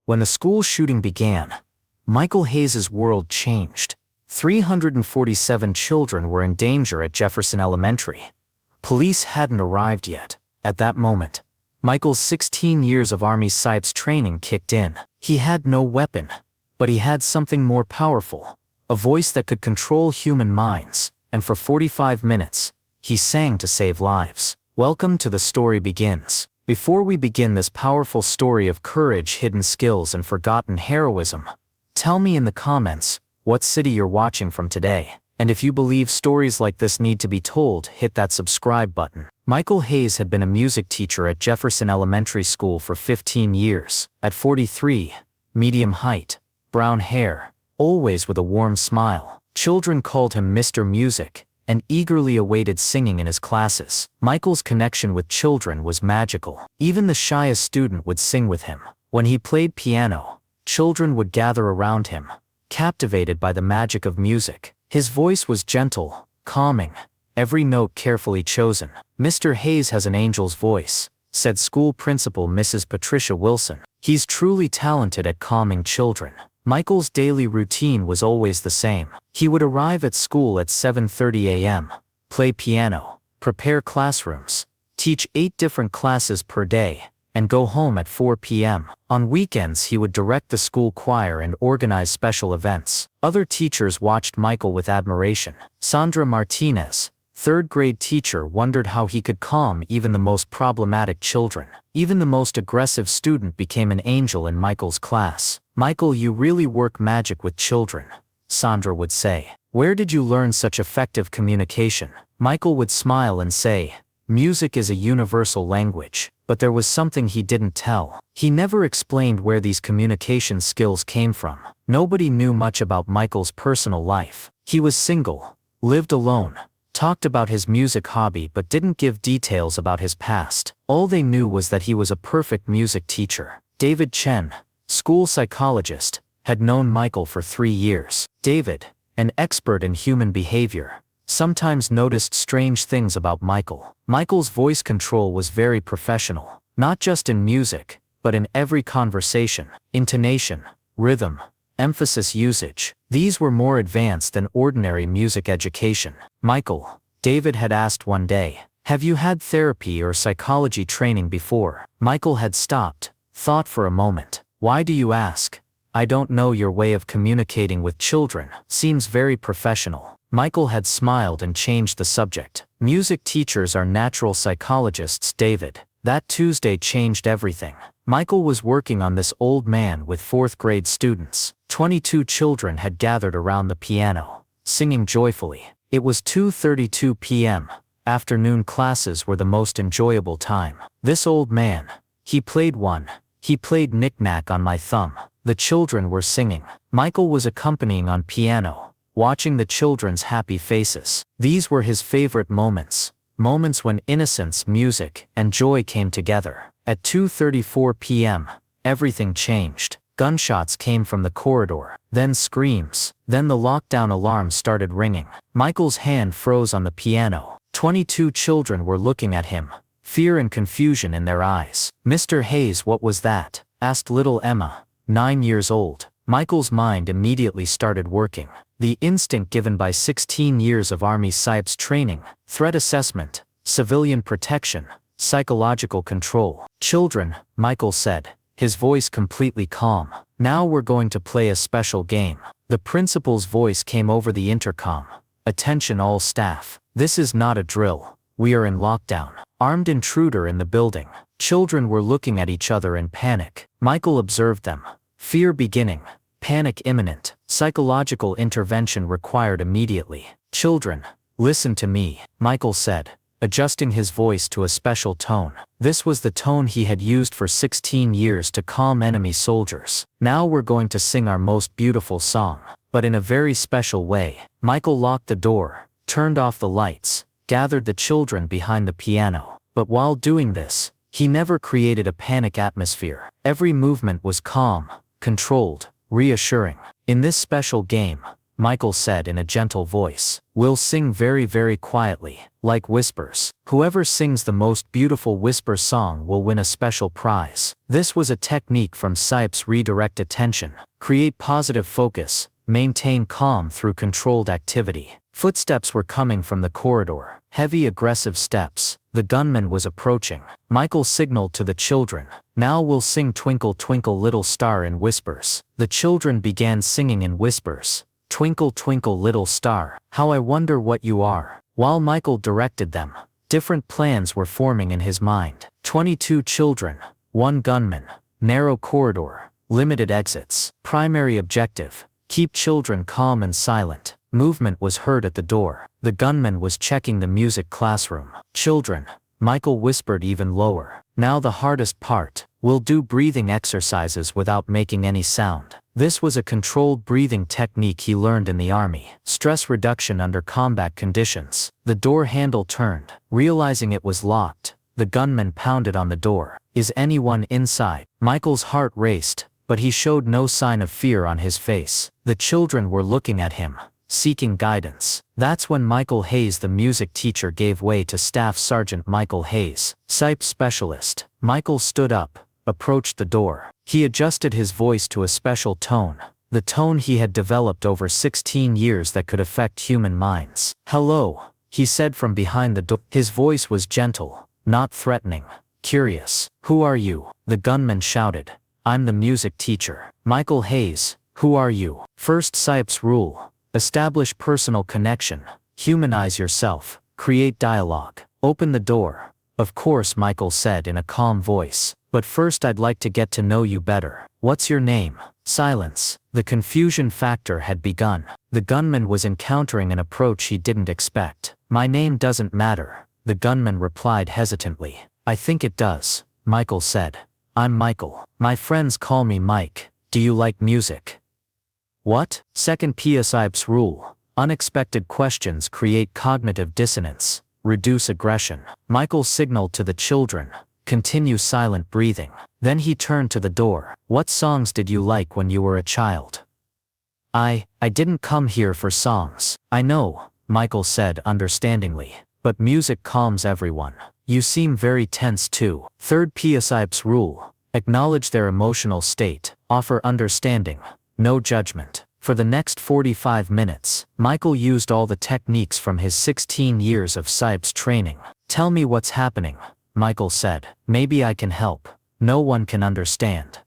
When the school shooting began, Michael Hayes' world changed. 347 children were in danger at Jefferson Elementary. Police hadn't arrived yet. At that moment, Michael's 16 years of Army PSYOPS training kicked in. He had no weapon, but he had something more powerful, a voice that could control human minds, and for 45 minutes, he sang to save lives. Welcome to The Story Begins. Before we begin this powerful story of courage, hidden skills, and forgotten heroism, tell me in the comments what city you're watching from today. And if you believe stories like this need to be told, hit that subscribe button. Michael Hayes had been a music teacher at Jefferson Elementary School for 15 years. At 43, medium height, brown hair, always with a warm smile, children called him Mr. Music and eagerly awaited singing in his classes. Michael's connection with children was magical. Even the shyest student would sing with him. When he played piano, children would gather around him, captivated by the magic of music. His voice was gentle, calming, every note carefully chosen. "Mr. Hayes has an angel's voice," said school principal Mrs. Patricia Wilson. "He's truly talented at calming children." Michael's daily routine was always the same. He would arrive at school at 7:30 a.m., play piano, prepare classrooms, teach 8 different classes per day, and go home at 4 p.m. On weekends he would direct the school choir and organize special events. Other teachers watched Michael with admiration. Sandra Martinez, 3rd grade teacher, wondered how he could calm even the most problematic children. Even the most aggressive student became an angel in Michael's class. "Michael, you really work magic with children," Sandra would say. "Where did you learn such effective communication?" Michael would smile and say, "Music is a universal language." But there was something he didn't tell. He never explained where these communication skills came from. Nobody knew much about Michael's personal life. He was single, lived alone, talked about his music hobby but didn't give details about his past. All they knew was that he was a perfect music teacher. David Chen, school psychologist, had known Michael for 3 years. David, an expert in human behavior, sometimes noticed strange things about Michael. Michael's voice control was very professional, not just in music, but in every conversation. Intonation, rhythm, emphasis usage. These were more advanced than ordinary music education. "Michael," David had asked one day, "have you had therapy or psychology training before?" Michael had stopped, thought for a moment. "Why do you ask? I don't know. Your way of communicating with children seems very professional." Michael had smiled and changed the subject. "Music teachers are natural psychologists, David." That Tuesday changed everything. Michael was working on this old man with 4th grade students. 22 children had gathered around the piano, singing joyfully. It was 2:32 p.m. Afternoon classes were the most enjoyable time. This old man, he played Knick-Knack on My Thumb. The children were singing. Michael was accompanying on piano, watching the children's happy faces. These were his favorite moments when innocence, music, and joy came together. At 2:34 p.m., everything changed. Gunshots came from the corridor, then screams, then the lockdown alarm started ringing. Michael's hand froze on the piano. 22 children were looking at him, fear and confusion in their eyes. "Mr. Hayes, what was that?" asked little Emma, 9 years old. Michael's mind immediately started working. The instinct given by 16 years of Army PSYOPS training: threat assessment, civilian protection, psychological control. "Children," Michael said, his voice completely calm. "Now we're going to play a special game." The principal's voice came over the intercom. "Attention all staff. This is not a drill. We are in lockdown. Armed intruder in the building." Children were looking at each other in panic. Michael observed them. Fear beginning, panic imminent, psychological intervention required immediately. "Children, listen to me," Michael said, adjusting his voice to a special tone. This was the tone he had used for 16 years to calm enemy soldiers. "Now we're going to sing our most beautiful song, but in a very special way." Michael locked the door, turned off the lights, gathered the children behind the piano. But while doing this, he never created a panic atmosphere. Every movement was calm, controlled, reassuring. In this special game, Michael said in a gentle voice. We'll sing very, very quietly, like whispers. Whoever sings the most beautiful whisper song will win a special prize. This was a technique from PSYOPS. Redirect attention, create positive focus, maintain calm through controlled activity. Footsteps were coming from the corridor. Heavy, aggressive steps. The gunman was approaching. Michael signaled to the children. Now we'll sing Twinkle Twinkle Little Star in whispers. The children began singing in whispers. Twinkle twinkle little star, how I wonder what you are. While Michael directed them, different plans were forming in his mind. 22 children, 1 gunman, narrow corridor, limited exits. Primary objective, keep children calm and silent. Movement was heard at the door. The gunman was checking the music classroom. Children, Michael whispered even lower. Now the hardest part, we'll do breathing exercises without making any sound. This was a controlled breathing technique he learned in the army. Stress reduction under combat conditions. The door handle turned. Realizing it was locked, the gunman pounded on the door. Is anyone inside? Michael's heart raced, but he showed no sign of fear on his face. The children were looking at him, seeking guidance. That's when Michael Hayes, the music teacher, gave way to Staff Sergeant Michael Hayes, PSYOPS specialist. Michael stood up, approached the door. He adjusted his voice to a special tone, the tone he had developed over 16 years that could affect human minds. Hello, he said from behind the door. His voice was gentle, not threatening. Curious. Who are you? The gunman shouted. I'm the music teacher. Michael Hayes. Who are you? First PSYOPS rule. Establish personal connection. Humanize yourself. Create dialogue. Open the door. Of course, Michael said in a calm voice. But first I'd like to get to know you better. What's your name? Silence. The confusion factor had begun. The gunman was encountering an approach he didn't expect. My name doesn't matter, the gunman replied hesitantly. I think it does, Michael said. I'm Michael. My friends call me Mike. Do you like music? What? Second PSYOPS rule. Unexpected questions create cognitive dissonance. Reduce aggression. Michael signaled to the children. Continue silent breathing. Then he turned to the door. What songs did you like when you were a child? I didn't come here for songs. I know, Michael said understandingly. But music calms everyone. You seem very tense too. Third PSYOPS rule. Acknowledge their emotional state. Offer understanding. No judgment. For the next 45 minutes, Michael used all the techniques from his 16 years of PSYOPS training. Tell me what's happening, Michael said. Maybe I can help. No one can understand.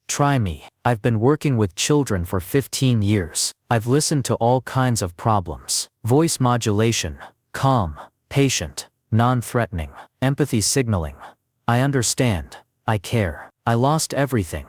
Try me. I've been working with children for 15 years. I've listened to all kinds of problems. Voice modulation, calm, patient, non-threatening, empathy signaling. I understand. I care. I lost everything.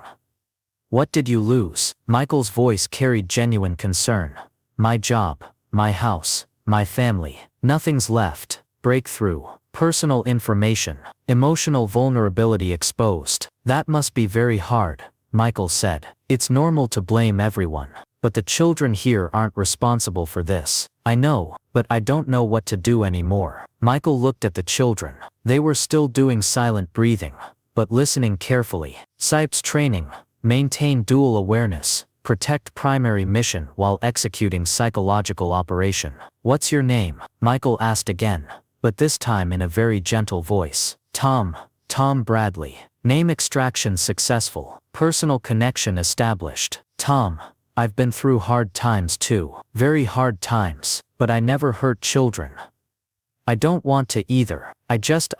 What did you lose? Michael's voice carried genuine concern. My job, my house, my family. Nothing's left. Breakthrough. Personal information. Emotional vulnerability exposed. That must be very hard, Michael said. It's normal to blame everyone. But the children here aren't responsible for this. I know, but I don't know what to do anymore. Michael looked at the children. They were still doing silent breathing, but listening carefully. PSYOPS training. Maintain dual awareness. Protect primary mission while executing psychological operation. What's your name? Michael asked again, but this time in a very gentle voice. Tom Bradley. Name extraction successful. Personal connection established. Tom, I've been through hard times too. Very hard times, but I never hurt children. I don't want to either. I just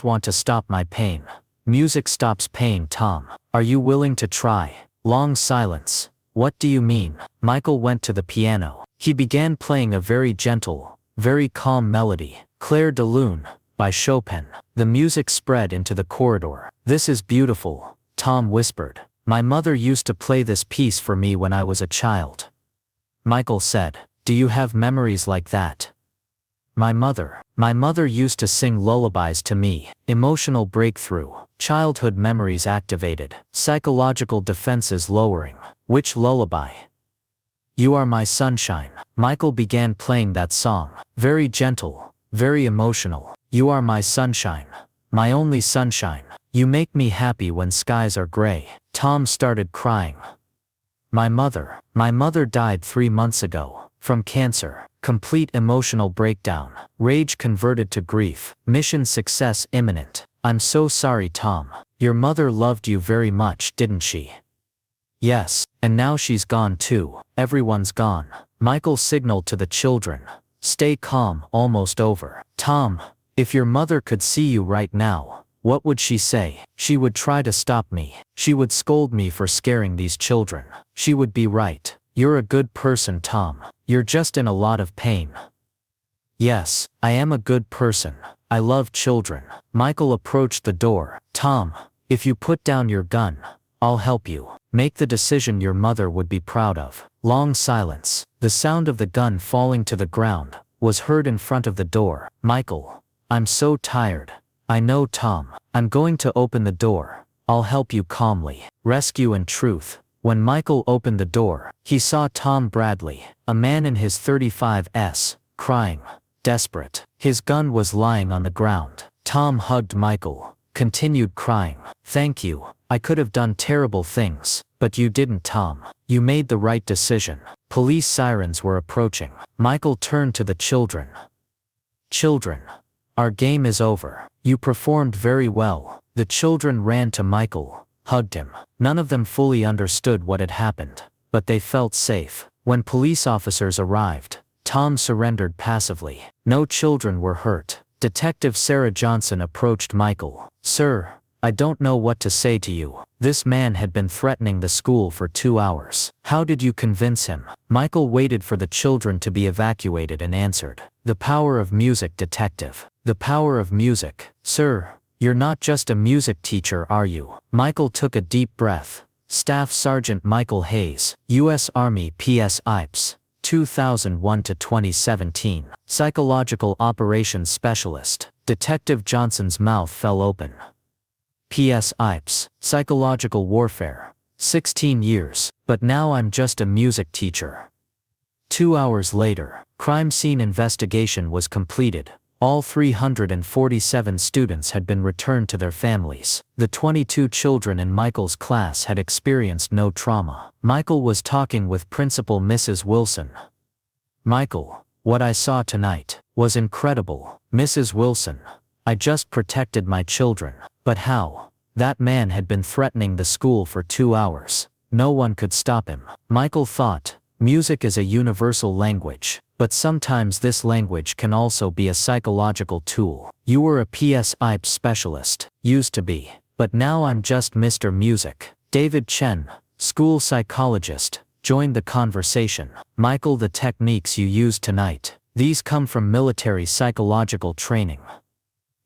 want to stop my pain. Music stops pain, Tom. Are you willing to try? Long silence. What do you mean? Michael went to the piano. He began playing a very gentle, very calm melody. Clair de Lune, by Chopin. The music spread into the corridor. This is beautiful, Tom whispered. My mother used to play this piece for me when I was a child. Michael said, do you have memories like that? My mother used to sing lullabies to me. Emotional breakthrough. Childhood memories activated. Psychological defenses lowering. Which lullaby? You Are My Sunshine. Michael began playing that song. Very gentle, very emotional. You are my sunshine. My only sunshine. You make me happy when skies are gray. Tom started crying. My mother died 3 months ago. From cancer. Complete emotional breakdown. Rage converted to grief. Mission success imminent. I'm so sorry, Tom. Your mother loved you very much, didn't she? Yes, and now she's gone too. Everyone's gone. Michael signaled to the children. Stay calm, almost over. Tom, if your mother could see you right now, what would she say? She would try to stop me. She would scold me for scaring these children. She would be right. You're a good person, Tom. You're just in a lot of pain. Yes, I am a good person. I love children. Michael approached the door. Tom, if you put down your gun, I'll help you. Make the decision your mother would be proud of. Long silence. The sound of the gun falling to the ground was heard in front of the door. Michael, I'm so tired. I know, Tom. I'm going to open the door. I'll help you calmly. Rescue and truth. When Michael opened the door, he saw Tom Bradley, a man in his 35s, crying, desperate. His gun was lying on the ground. Tom hugged Michael, continued crying. Thank you. I could have done terrible things, but you didn't, Tom. You made the right decision. Police sirens were approaching. Michael turned to the children. Children, our game is over. You performed very well. The children ran to Michael, hugged him. None of them fully understood what had happened, but they felt safe. When police officers arrived, Tom surrendered passively. No children were hurt. Detective Sarah Johnson approached Michael. Sir, I don't know what to say to you. This man had been threatening the school for 2 hours. How did you convince him? Michael waited for the children to be evacuated and answered. The power of music, detective. The power of music. Sir, you're not just a music teacher, are you? Michael took a deep breath. Staff Sergeant Michael Hayes, U.S. Army PSYOPS, 2001 to 2017. Psychological Operations Specialist. Detective Johnson's mouth fell open. PSYOPS, Psychological Warfare. 16 years, but now I'm just a music teacher. 2 hours later, crime scene investigation was completed. All 347 students had been returned to their families. The 22 children in Michael's class had experienced no trauma. Michael was talking with Principal Mrs. Wilson. Michael, what I saw tonight was incredible. Mrs. Wilson, I just protected my children. But how? That man had been threatening the school for 2 hours. No one could stop him. Michael thought, music is a universal language. But sometimes this language can also be a psychological tool. You were a PSYOPS specialist. Used to be. But now I'm just Mr. Music. David Chen, school psychologist, joined the conversation. Michael, the techniques you used tonight, these come from military psychological training.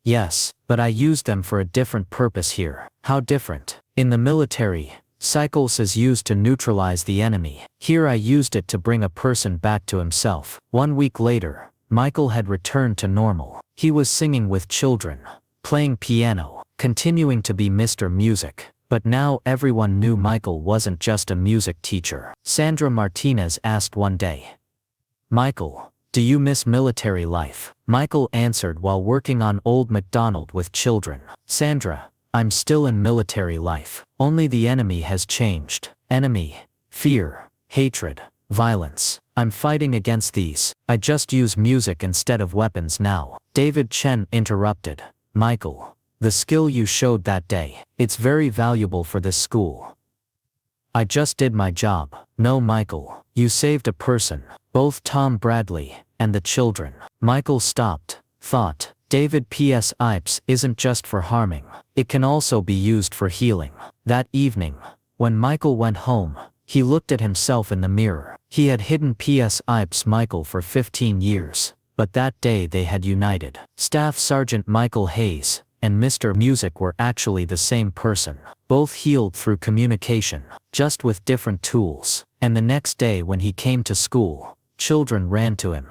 Yes, but I used them for a different purpose here. How different? In the military, psychos is used to neutralize the enemy. Here I used it to bring a person back to himself. 1 week later, Michael had returned to normal. He was singing with children, playing piano, continuing to be Mr. Music. But now everyone knew Michael wasn't just a music teacher. Sandra Martinez asked one day, Michael, do you miss military life? Michael answered while working on Old MacDonald with children. Sandra, I'm still in military life. Only the enemy has changed. Enemy, fear, hatred, violence. I'm fighting against these. I just use music instead of weapons now. David Chen interrupted. Michael, the skill you showed that day, it's very valuable for this school. I just did my job. No, Michael, you saved a person, both Tom Bradley and the children. Michael stopped, thought, David PSYOPS isn't just for harming. It can also be used for healing. That evening, when Michael went home, he looked at himself in the mirror. He had hidden PSYOPS Michael for 15 years, but that day they had united. Staff Sergeant Michael Hayes and Mr. Music were actually the same person. Both healed through communication, just with different tools. And the next day when he came to school, children ran to him.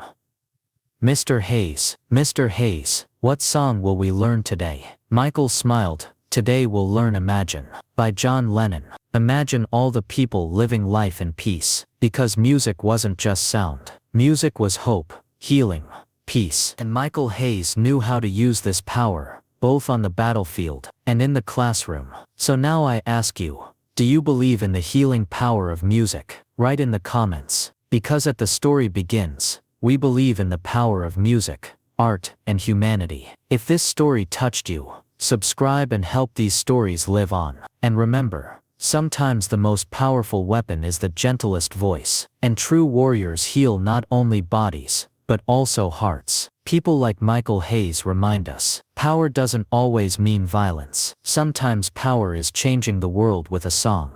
Mr. Hayes, what song will we learn today? Michael smiled. Today we'll learn Imagine, by John Lennon. Imagine all the people living life in peace. Because music wasn't just sound. Music was hope, healing, peace. And Michael Hayes knew how to use this power, both on the battlefield and in the classroom. So now I ask you, Do you believe in the healing power of music? Write in the comments. Because at the story begins, we believe in the power of music, art, and humanity. If this story touched you, subscribe and help these stories live on. And remember, sometimes the most powerful weapon is the gentlest voice. And true warriors heal not only bodies, but also hearts. People like Michael Hayes remind us, power doesn't always mean violence. Sometimes power is changing the world with a song.